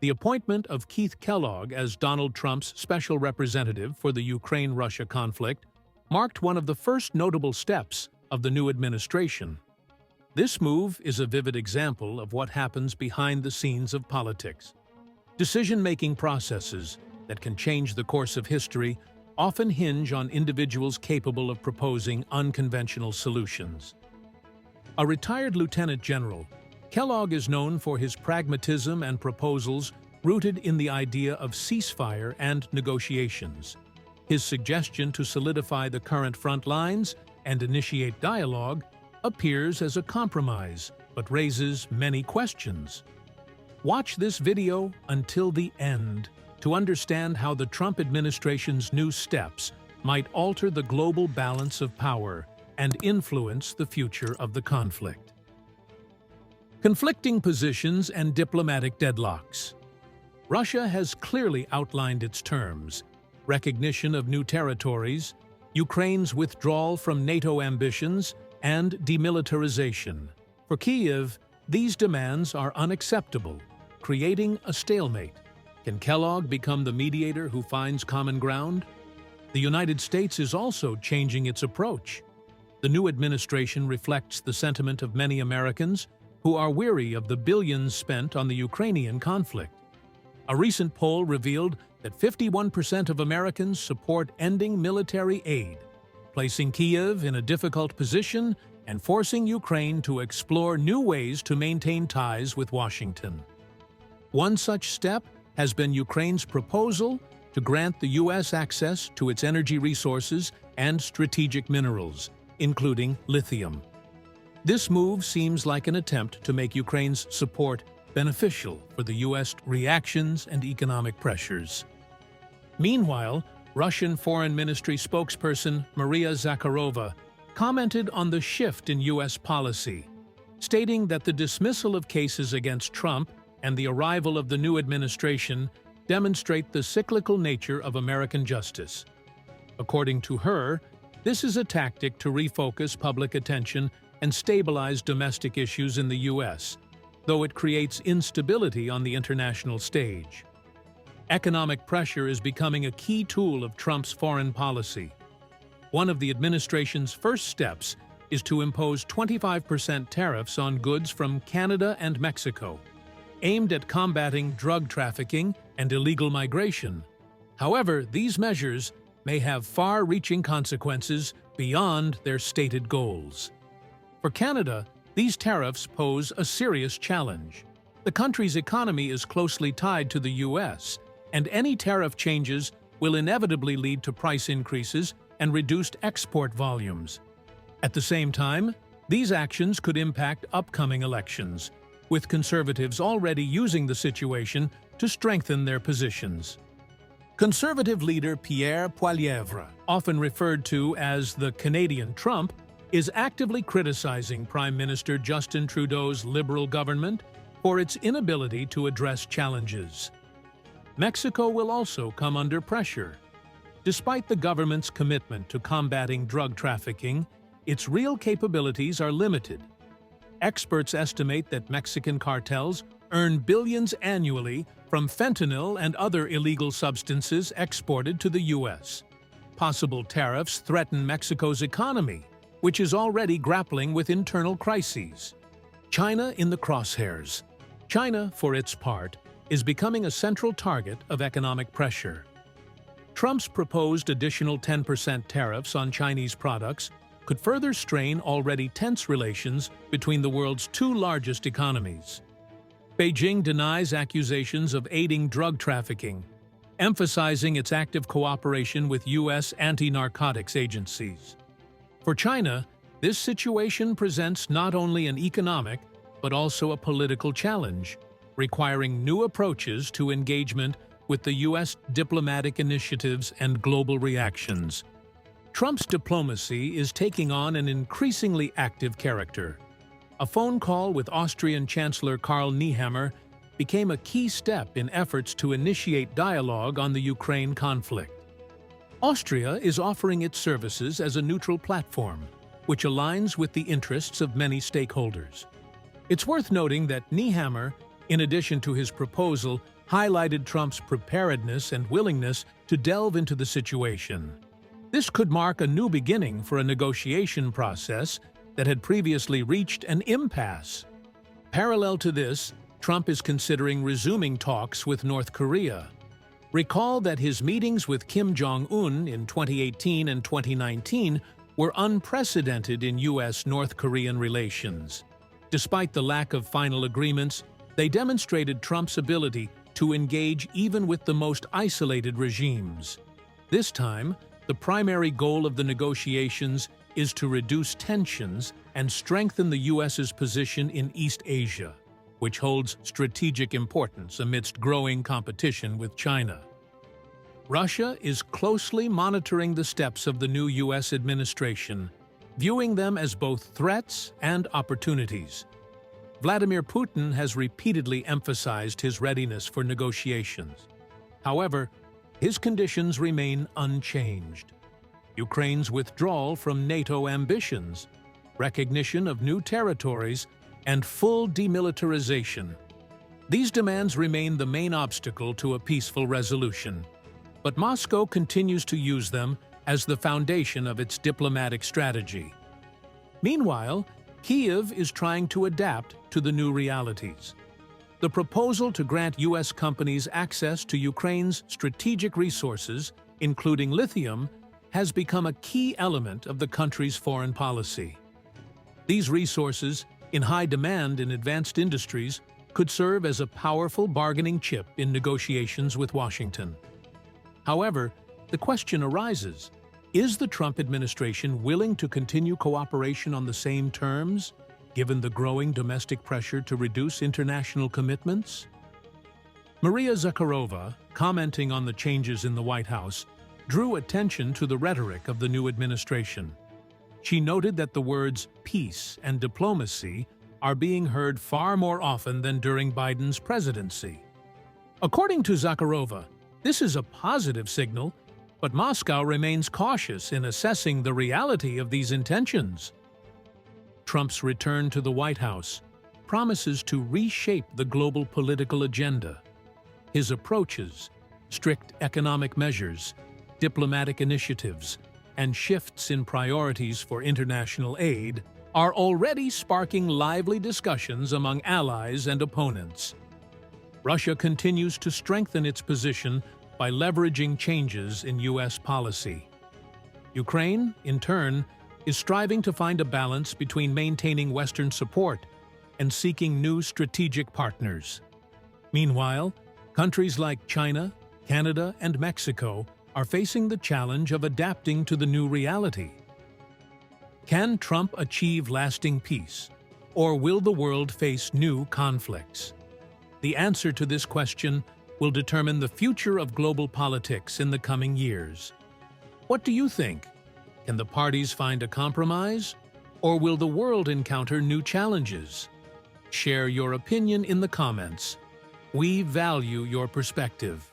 The appointment of Keith Kellogg as Donald Trump's special representative for the Ukraine-Russia conflict marked one of the first notable steps of the new administration. This move is a vivid example of what happens behind the scenes of politics. Decision-making processes that can change the course of history often hinge on individuals capable of proposing unconventional solutions. A retired lieutenant general, Kellogg is known for his pragmatism and proposals rooted in the idea of ceasefire and negotiations. His suggestion to solidify the current front lines and initiate dialogue appears as a compromise, but raises many questions. Watch this video until the end to understand how the Trump administration's new steps might alter the global balance of power and influence the future of the conflict. Conflicting positions and diplomatic deadlocks. Russia has clearly outlined its terms: recognition of new territories, Ukraine's withdrawal from NATO ambitions, and demilitarization. For Kyiv, these demands are unacceptable, creating a stalemate. Can Kellogg become the mediator who finds common ground? The United States is also changing its approach. The new administration reflects the sentiment of many Americans who are weary of the billions spent on the Ukrainian conflict. A recent poll revealed that 51% of Americans support ending military aid, placing Kyiv in a difficult position and forcing Ukraine to explore new ways to maintain ties with Washington. One such step has been Ukraine's proposal to grant the U.S. access to its energy resources and strategic minerals, including lithium. This move seems like an attempt to make Ukraine's support beneficial for the U.S. reactions and economic pressures. Meanwhile, Russian Foreign Ministry spokesperson Maria Zakharova commented on the shift in U.S. policy, stating that the dismissal of cases against Trump and the arrival of the new administration demonstrate the cyclical nature of American justice. According to her, this is a tactic to refocus public attention and stabilize domestic issues in the U.S., though it creates instability on the international stage. Economic pressure is becoming a key tool of Trump's foreign policy. One of the administration's first steps is to impose 25% tariffs on goods from Canada and Mexico, aimed at combating drug trafficking and illegal migration. However, these measures may have far-reaching consequences beyond their stated goals. For Canada, these tariffs pose a serious challenge. The country's economy is closely tied to the U.S., and any tariff changes will inevitably lead to price increases and reduced export volumes. At the same time, these actions could impact upcoming elections, with conservatives already using the situation to strengthen their positions. Conservative leader Pierre Poilievre, often referred to as the Canadian Trump, is actively criticizing Prime Minister Justin Trudeau's Liberal government for its inability to address challenges. Mexico will also come under pressure. Despite the government's commitment to combating drug trafficking, its real capabilities are limited. Experts estimate that Mexican cartels earn billions annually from fentanyl and other illegal substances exported to the U.S. Possible tariffs threaten Mexico's economy, which is already grappling with internal crises. China in the crosshairs. China, for its part, is becoming a central target of economic pressure. Trump's proposed additional 10% tariffs on Chinese products could further strain already tense relations between the world's two largest economies. Beijing denies accusations of aiding drug trafficking, emphasizing its active cooperation with U.S. anti-narcotics agencies. For China, this situation presents not only an economic but also a political challenge, requiring new approaches to engagement with the U.S. diplomatic initiatives and global reactions. Trump's diplomacy is taking on an increasingly active character. A phone call with Austrian Chancellor Karl Nehammer became a key step in efforts to initiate dialogue on the Ukraine conflict. Austria is offering its services as a neutral platform, which aligns with the interests of many stakeholders. It's worth noting that Nehammer, in addition to his proposal, highlighted Trump's preparedness and willingness to delve into the situation. This could mark a new beginning for a negotiation process that had previously reached an impasse. Parallel to this, Trump is considering resuming talks with North Korea. Recall that his meetings with Kim Jong-un in 2018 and 2019 were unprecedented in U.S.-North Korean relations. Despite the lack of final agreements, they demonstrated Trump's ability to engage even with the most isolated regimes. This time, the primary goal of the negotiations is to reduce tensions and strengthen the U.S.'s position in East Asia, which holds strategic importance amidst growing competition with China. Russia is closely monitoring the steps of the new U.S. administration, viewing them as both threats and opportunities. Vladimir Putin has repeatedly emphasized his readiness for negotiations. However, his conditions remain unchanged. Ukraine's withdrawal from NATO ambitions, recognition of new territories, and full demilitarization. These demands remain the main obstacle to a peaceful resolution, but Moscow continues to use them as the foundation of its diplomatic strategy. Meanwhile, Kyiv is trying to adapt to the new realities. The proposal to grant U.S. companies access to Ukraine's strategic resources, including lithium, has become a key element of the country's foreign policy. These resources, in high demand in advanced industries, could serve as a powerful bargaining chip in negotiations with Washington. However, the question arises, is the Trump administration willing to continue cooperation on the same terms, given the growing domestic pressure to reduce international commitments? Maria Zakharova, commenting on the changes in the White House, drew attention to the rhetoric of the new administration. She noted that the words peace and diplomacy are being heard far more often than during Biden's presidency. According to Zakharova, this is a positive signal, but Moscow remains cautious in assessing the reality of these intentions. Trump's return to the White House promises to reshape the global political agenda. His approaches, strict economic measures, diplomatic initiatives, and shifts in priorities for international aid are already sparking lively discussions among allies and opponents. Russia continues to strengthen its position by leveraging changes in U.S. policy. Ukraine, in turn, is striving to find a balance between maintaining Western support and seeking new strategic partners. Meanwhile, countries like China, Canada, and Mexico are facing the challenge of adapting to the new reality. Can Trump achieve lasting peace, or will the world face new conflicts? The answer to this question will determine the future of global politics in the coming years. What do you think? Can the parties find a compromise, or will the world encounter new challenges? Share your opinion in the comments. We value your perspective.